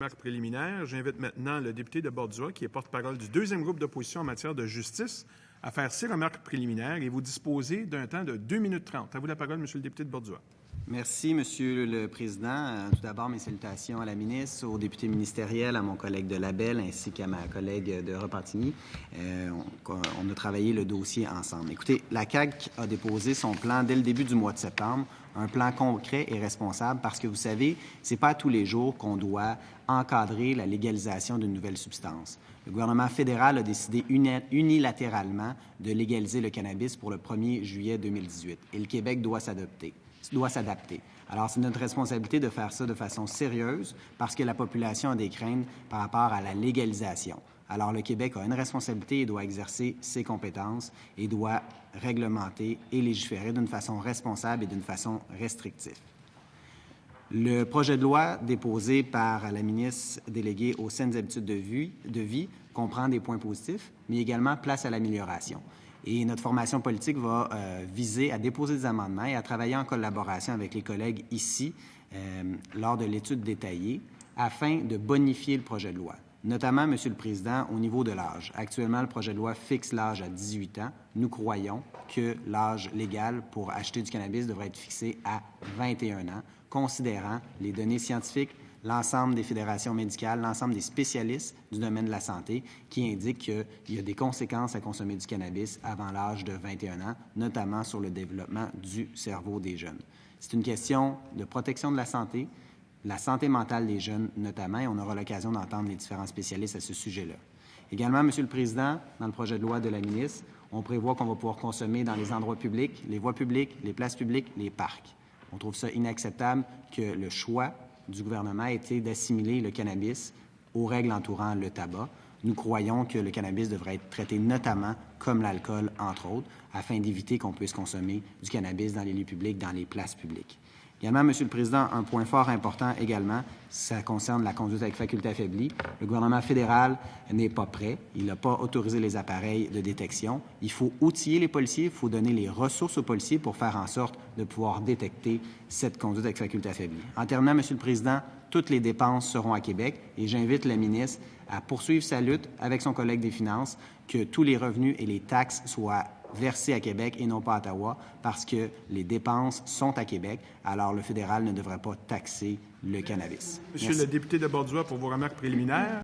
Remarques préliminaires. J'invite maintenant le député de Bordua, qui est porte-parole du deuxième groupe d'opposition en matière de justice, à faire ses remarques préliminaires et vous disposez d'un temps de 2 minutes 30. À vous la parole, Monsieur le député de Bordua. Merci, Monsieur le Président. Tout d'abord, mes salutations à la ministre, aux députés ministériels, à mon collègue de Labelle ainsi qu'à ma collègue de Repentigny. On a travaillé le dossier ensemble. Écoutez, la CAQ a déposé son plan dès le début du mois de septembre, un plan concret et responsable parce que, vous savez, c'est pas tous les jours qu'on doit encadrer la légalisation d'une nouvelle substance. Le gouvernement fédéral a décidé unilatéralement de légaliser le cannabis pour le 1er juillet 2018 et le Québec doit s'adapter. Alors, c'est notre responsabilité de faire ça de façon sérieuse parce que la population a des craintes par rapport à la légalisation. Alors, le Québec a une responsabilité et doit exercer ses compétences et doit réglementer et légiférer d'une façon responsable et d'une façon restrictive. Le projet de loi déposé par la ministre déléguée aux saines habitudes de vie comprend des points positifs, mais également place à l'amélioration. Et notre formation politique va viser à déposer des amendements et à travailler en collaboration avec les collègues ici lors de l'étude détaillée afin de bonifier le projet de loi. Notamment, Monsieur le Président, au niveau de l'âge. Actuellement, le projet de loi fixe l'âge à 18 ans. Nous croyons que l'âge légal pour acheter du cannabis devrait être fixé à 21 ans, considérant les données scientifiques, l'ensemble des fédérations médicales, l'ensemble des spécialistes du domaine de la santé qui indiquent qu'il y a des conséquences à consommer du cannabis avant l'âge de 21 ans, notamment sur le développement du cerveau des jeunes. C'est une question de protection de la santé mentale des jeunes notamment, et on aura l'occasion d'entendre les différents spécialistes à ce sujet-là. Également, Monsieur le Président, dans le projet de loi de la ministre, on prévoit qu'on va pouvoir consommer dans les endroits publics, les voies publiques, les places publiques, les parcs. On trouve ça inacceptable que le choix du gouvernement a été d'assimiler le cannabis aux règles entourant le tabac. Nous croyons que le cannabis devrait être traité notamment comme l'alcool, entre autres, afin d'éviter qu'on puisse consommer du cannabis dans les lieux publics, dans les places publiques. Également, Monsieur le Président, un point fort important également, ça concerne la conduite avec faculté affaiblie. Le gouvernement fédéral n'est pas prêt. Il n'a pas autorisé les appareils de détection. Il faut outiller les policiers, il faut donner les ressources aux policiers pour faire en sorte de pouvoir détecter cette conduite avec faculté affaiblie. En terminant, Monsieur le Président, toutes les dépenses seront à Québec et j'invite la ministre à poursuivre sa lutte avec son collègue des Finances, que tous les revenus et les taxes soient versés à Québec et non pas à Ottawa, parce que les dépenses sont à Québec, alors le fédéral ne devrait pas taxer le cannabis. Monsieur le député de Bordua, pour vos remarques préliminaires.